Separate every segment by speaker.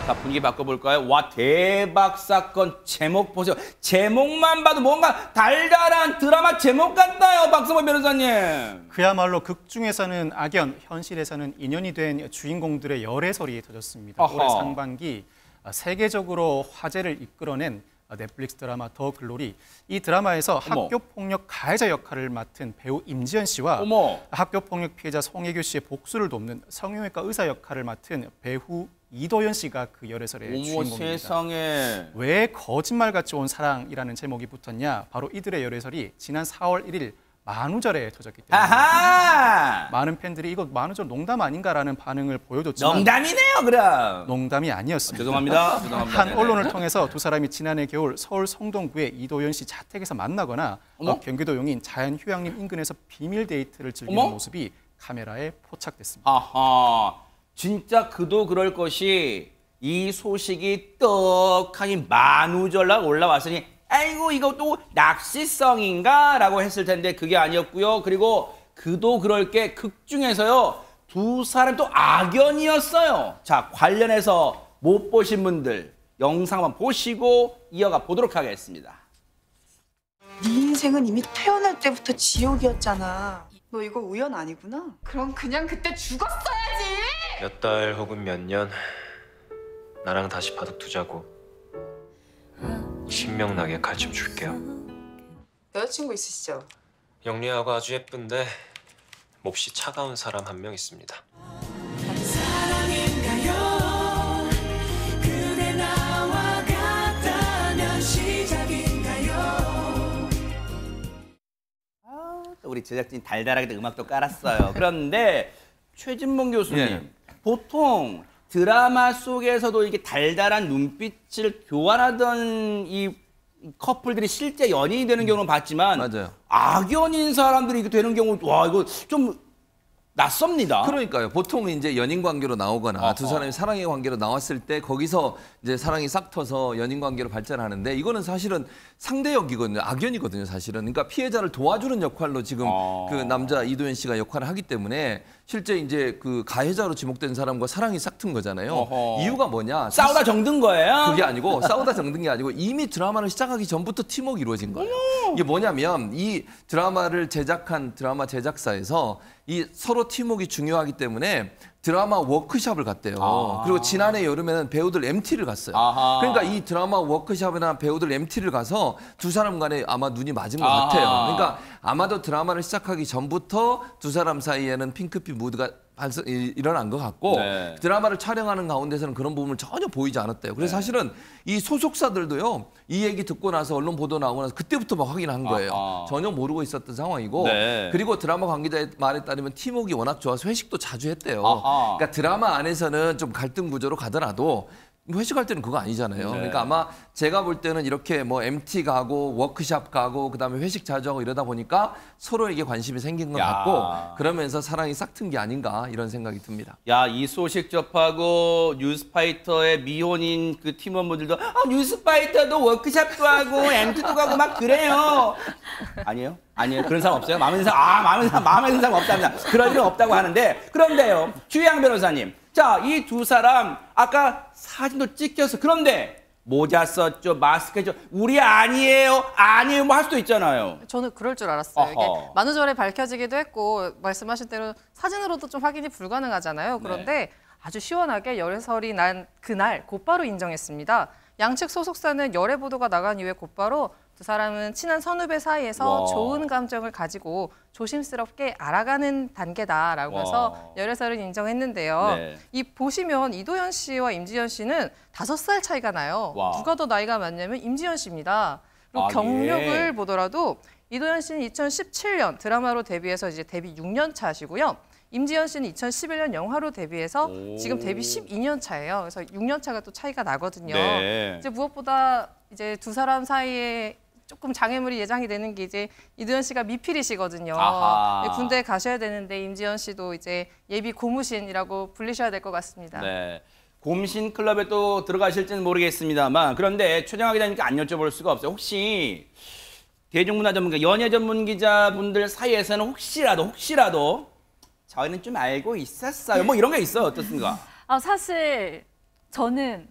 Speaker 1: 자, 분위기 바꿔볼까요? 와, 대박 사건 제목 보세요. 제목만 봐도 뭔가 달달한 드라마 제목 같나요, 박성범 변호사님?
Speaker 2: 그야말로 극 중에서는 악연, 현실에서는 인연이 된 주인공들의 열애설이 터졌습니다.
Speaker 1: 어허.
Speaker 2: 올해 상반기 세계적으로 화제를 이끌어낸 넷플릭스 드라마 더 글로리. 이 드라마에서
Speaker 1: 어머.
Speaker 2: 학교폭력 가해자 역할을 맡은 배우 임지연 씨와
Speaker 1: 어머.
Speaker 2: 학교폭력 피해자 송혜교 씨의 복수를 돕는 성형외과 의사 역할을 맡은 배우 이도현 씨가 그 열애설의
Speaker 1: 어머,
Speaker 2: 주인공입니다.
Speaker 1: 세상에.
Speaker 2: 왜 거짓말같이 온 사랑이라는 제목이 붙었냐? 바로 이들의 열애설이 지난 4월 1일 만우절에 터졌기 때문에
Speaker 1: 아하!
Speaker 2: 많은 팬들이 이거 만우절 농담 아닌가라는 반응을 보여줬지만
Speaker 1: 농담이네요, 그럼.
Speaker 2: 농담이 아니었습니다.
Speaker 1: 죄송합니다. 죄송합니다.
Speaker 2: 한 언론을 통해서 두 사람이 지난해 겨울 서울 성동구의 이도현 씨 자택에서 만나거나 경기도 용인 자연휴양림 인근에서 비밀 데이트를 즐기는
Speaker 1: 어머?
Speaker 2: 모습이 카메라에 포착됐습니다.
Speaker 1: 아하. 진짜 그도 그럴 것이 이 소식이 떡하니 만우절날 올라왔으니 아이고 이거 또 낚시성인가? 라고 했을 텐데 그게 아니었고요. 그리고 그도 그럴 게 극 중에서요. 두 사람 또 악연이었어요. 자, 관련해서 못 보신 분들 영상 한번 보시고 이어가 보도록 하겠습니다.
Speaker 3: 네 인생은 이미 태어날 때부터 지옥이었잖아. 너 이거 우연 아니구나?
Speaker 4: 그럼 그냥 그때 죽었어야지.
Speaker 5: 몇 달 혹은 몇 년 나랑 다시 바둑 두자고 신명나게 가르쳐 줄게요.
Speaker 3: 여자친구 있으시죠?
Speaker 5: 영리하고 아주 예쁜데 몹시 차가운 사람 한 명 있습니다.
Speaker 1: 우리 제작진 달달하게 음악도 깔았어요. 그런데 최진봉 교수님, 보통 드라마 속에서도 이렇게 달달한 눈빛을 교환하던 이 커플들이 실제 연인이 되는 경우는 봤지만
Speaker 6: 맞아요.
Speaker 1: 악연인 사람들이 이렇게 되는 경우 와 이거 좀 낯섭니다.
Speaker 6: 그러니까요. 보통 이제 연인 관계로 나오거나
Speaker 1: 어허.
Speaker 6: 두 사람이 사랑의 관계로 나왔을 때 거기서 이제 사랑이 싹 터서 연인 관계로 발전하는데 이거는 사실은 상대역이거든요. 악연이거든요, 사실은. 그러니까 피해자를 도와주는 역할로 지금 그 남자 이도현 씨가 역할을 하기 때문에 실제 이제 그 가해자로 지목된 사람과 사랑이 싹 튼 거잖아요.
Speaker 1: 어허.
Speaker 6: 이유가 뭐냐?
Speaker 1: 싸우다 정든 거예요?
Speaker 6: 그게 아니고 싸우다 정든 게 아니고 이미 드라마를 시작하기 전부터 팀워크가 이루어진 거예요. 이게 뭐냐면 이 드라마를 제작한 드라마 제작사에서 이 서로 팀워크가 중요하기 때문에 드라마 워크숍을 갔대요. 그리고 지난해 여름에는 배우들 MT를 갔어요.
Speaker 1: 아하.
Speaker 6: 그러니까 이 드라마 워크숍이나 배우들 MT를 가서 두 사람 간에 아마 눈이 맞은 것 같아요. 그러니까 아마도 드라마를 시작하기 전부터 두 사람 사이에는 핑크빛 무드가 일어난 것 같고
Speaker 1: 네.
Speaker 6: 드라마를 촬영하는 가운데서는 그런 부분을 전혀 보이지 않았대요. 그래서 사실은 이 소속사들도요. 이 얘기 듣고 나서 언론 보도 나오고 나서 그때부터 막 확인한 거예요.
Speaker 1: 아하.
Speaker 6: 전혀 모르고 있었던 상황이고
Speaker 1: 네.
Speaker 6: 그리고 드라마 관계자의 말에 따르면 팀워크가 워낙 좋아서 회식도 자주 했대요.
Speaker 1: 아하.
Speaker 6: 그러니까 드라마 안에서는 좀 갈등 구조로 가더라도 회식할 때는 그거 아니잖아요.
Speaker 1: 네.
Speaker 6: 그러니까 아마 제가 볼 때는 이렇게 뭐 MT 가고 워크숍 가고 그다음에 회식 자주 하고 이러다 보니까 서로에게 관심이 생긴 것
Speaker 1: 야.
Speaker 6: 같고 그러면서 사랑이 싹 튼 게 아닌가 이런 생각이 듭니다.
Speaker 1: 야, 이 소식 접하고 뉴스파이터의 미혼인 그 팀원분들도 뉴스파이터도 워크숍도 하고 MT도 가고 막 그래요. 아니에요? 아니에요. 그런 사람 없어요? 마음에 드는 사람, 마음에 드는 사람 없답니다. 그럴 일은 없다고 하는데 그런데요. 주희양 변호사님. 자, 이 두 사람 아까 사진도 찍혔어. 그런데 모자 썼죠, 마스크 했죠. 우리 아니에요, 아니에요 뭐 할 수도 있잖아요.
Speaker 7: 저는 그럴 줄 알았어요. 이게
Speaker 1: 어허.
Speaker 7: 만우절에 밝혀지기도 했고 말씀하신 대로 사진으로도 좀 확인이 불가능하잖아요. 그런데 아주 시원하게 열애설이 난 그날 곧바로 인정했습니다. 양측 소속사는 열애 보도가 나간 이후에 곧바로 두 사람은 친한 선후배 사이에서
Speaker 1: 와.
Speaker 7: 좋은 감정을 가지고 조심스럽게 알아가는 단계다라고 해서 열애설을 인정했는데요.
Speaker 1: 네.
Speaker 7: 이 보시면 이도현 씨와 임지연 씨는 5살 차이가 나요.
Speaker 1: 와.
Speaker 7: 누가 더 나이가 많냐면 임지연 씨입니다. 그리고
Speaker 1: 아,
Speaker 7: 경력을
Speaker 1: 예.
Speaker 7: 보더라도 이도현 씨는 2017년 드라마로 데뷔해서 이제 데뷔 6년 차시고요. 임지연 씨는 2011년 영화로 데뷔해서 지금 데뷔 12년 차예요. 그래서 6년 차가 또 차이가 나거든요.
Speaker 1: 네.
Speaker 7: 이제 무엇보다 이제 두 사람 사이에 조금 장애물이 예상이 되는 게 이제 이도현 씨가 미필이시거든요.
Speaker 1: 아하.
Speaker 7: 군대에 가셔야 되는데 임지연 씨도 이제 예비 고무신이라고 불리셔야 될 것 같습니다.
Speaker 1: 네. 곰신 클럽에 또 들어가실지는 모르겠습니다만 그런데 최정화 기자님께 안 여쭤볼 수가 없어요. 혹시 대중문화 전문가, 연예 전문 기자분들 사이에서는 혹시라도 저희는 좀 알고 있었어요. 뭐 이런 게 있어요. 어떻습니까?
Speaker 8: 사실 저는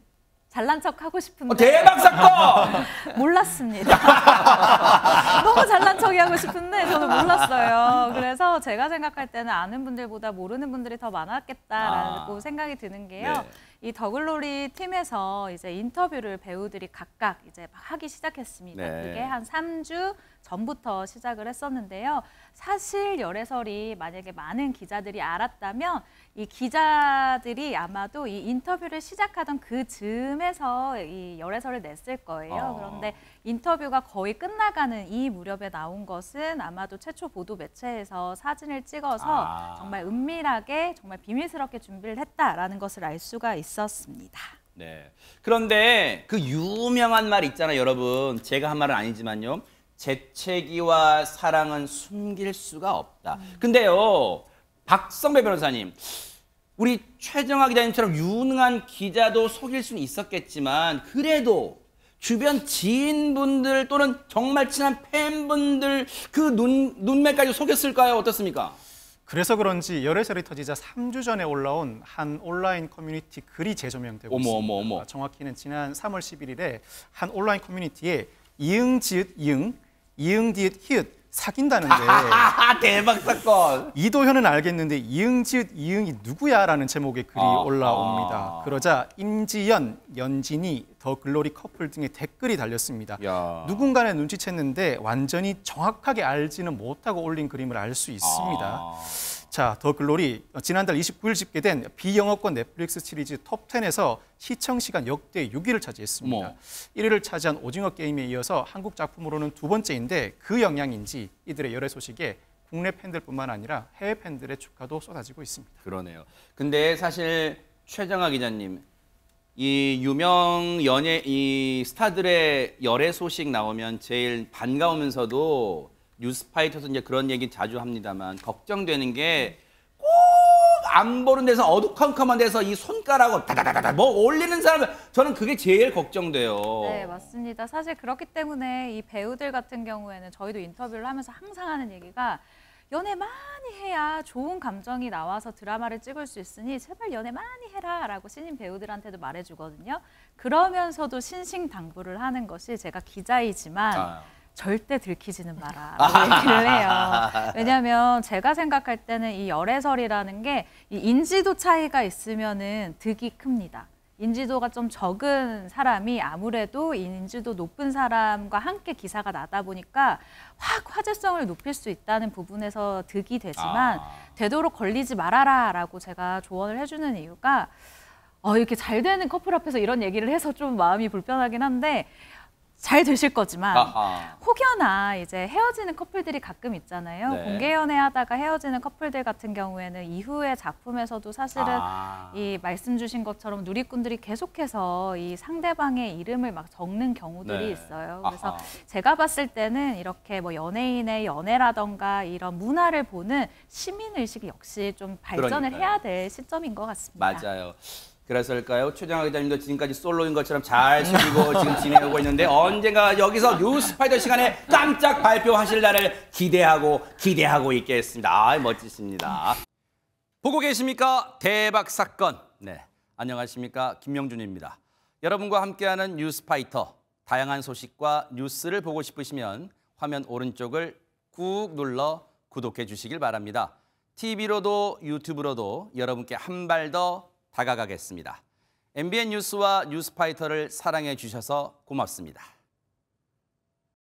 Speaker 8: 잘난 척 하고 싶은데
Speaker 1: 대박 사건!
Speaker 8: 몰랐습니다. 너무 잘난 척이 하고 싶은데 저는 몰랐어요. 그래서 제가 생각할 때는 아는 분들보다 모르는 분들이 더 많았겠다라고 생각이 드는 게요.
Speaker 1: 네.
Speaker 8: 이 더글로리 팀에서 이제 인터뷰를 배우들이 각각 이제 막 하기 시작했습니다.
Speaker 1: 네.
Speaker 8: 그게 한 3주 전부터 시작을 했었는데요. 사실 열애설이 만약에 많은 기자들이 알았다면 이 기자들이 아마도 이 인터뷰를 시작하던 그 즈음에서 이 열애설을 냈을 거예요. 그런데 인터뷰가 거의 끝나가는 이 무렵에 나온 것은 아마도 최초 보도 매체에서 사진을 찍어서 정말 은밀하게 정말 비밀스럽게 준비를 했다라는 것을 알 수가 있었습니다.
Speaker 1: 네. 그런데 그 유명한 말 있잖아요, 여러분. 제가 한 말은 아니지만요. 재채기와 사랑은 숨길 수가 없다. 근데요, 박성배 변호사님, 우리 최정아 기자님처럼 유능한 기자도 속일 수는 있었겠지만 그래도 주변 지인분들 또는 정말 친한 팬분들 그 눈매까지 속였을까요? 어떻습니까?
Speaker 2: 그래서 그런지 열애설이 터지자 3주 전에 올라온 한 온라인 커뮤니티 글이 재조명되고 있습니다.
Speaker 1: 어머.
Speaker 2: 정확히는 지난 3월 11일에 한 온라인 커뮤니티에 이응 지읒 이응 디귿 히읗 사귄다는데
Speaker 1: 대박 사건.
Speaker 2: 이도현은 알겠는데 이응 지읒 이응이 누구야라는 제목의 글이 올라옵니다. 그러자 임지연, 연진이, 더 글로리 커플 등의 댓글이 달렸습니다. 누군가는 눈치챘는데 완전히 정확하게 알지는 못하고 올린 그림을 알 수 있습니다. 자, 더 글로리 지난달 29일 집계된 비영어권 넷플릭스 시리즈 톱10에서 시청 시간 역대 6위를 차지했습니다. 1위를 차지한 오징어 게임에 이어서 한국 작품으로는 두 번째인데 그 영향인지 이들의 열애 소식에 국내 팬들뿐만 아니라 해외 팬들의 축하도 쏟아지고 있습니다.
Speaker 1: 그러네요. 근데 사실 최정아 기자님, 이 유명 이 스타들의 열애 소식 나오면 제일 반가우면서도 뉴스파이터에서 이제 그런 얘기 자주 합니다만 걱정되는 게 꼭 안 보는 데서 어두컴컴한 데서 이 손가락으로 다다다다 뭐 올리는 사람, 저는 그게 제일 걱정돼요.
Speaker 8: 네, 맞습니다. 사실 그렇기 때문에 이 배우들 같은 경우에는 저희도 인터뷰를 하면서 항상 하는 얘기가 연애 많이 해야 좋은 감정이 나와서 드라마를 찍을 수 있으니 제발 연애 많이 해라 라고 신인 배우들한테도 말해주거든요. 그러면서도 신신당부를 하는 것이 제가 기자이지만 절대 들키지는 마라라고 얘기를 해요. 왜냐하면 제가 생각할 때는 이 열애설이라는 게 이 인지도 차이가 있으면은 득이 큽니다. 인지도가 좀 적은 사람이 아무래도 인지도 높은 사람과 함께 기사가 나다 보니까 확 화제성을 높일 수 있다는 부분에서 득이 되지만 되도록 걸리지 말아라라고 제가 조언을 해주는 이유가 이렇게 잘 되는 커플 앞에서 이런 얘기를 해서 좀 마음이 불편하긴 한데 잘 되실 거지만 혹여나 이제 헤어지는 커플들이 가끔 있잖아요.
Speaker 1: 네.
Speaker 8: 공개 연애하다가 헤어지는 커플들 같은 경우에는 이후에 작품에서도 사실은 이 말씀 주신 것처럼 누리꾼들이 계속해서 이 상대방의 이름을 막 적는 경우들이 있어요. 그래서 제가 봤을 때는 이렇게 뭐 연예인의 연애라던가 이런 문화를 보는 시민의식이 역시 좀 발전을 해야 될 시점인 것 같습니다.
Speaker 1: 맞아요. 그래서일까요? 최정아 기자님도 지금까지 솔로인 것처럼 잘 숨기고 지금 진행하고 있는데 언젠가 여기서 뉴스파이터 시간에 깜짝 발표하실 날을 기대하고 있겠습니다. 멋지십니다. 보고 계십니까? 대박 사건. 네, 안녕하십니까? 김명준입니다. 여러분과 함께하는 뉴스파이터. 다양한 소식과 뉴스를 보고 싶으시면 화면 오른쪽을 꾹 눌러 구독해 주시길 바랍니다. TV로도 유튜브로도 여러분께 한 발 더 다가가겠습니다. MBN 뉴스와 뉴스파이터를 사랑해 주셔서 고맙습니다.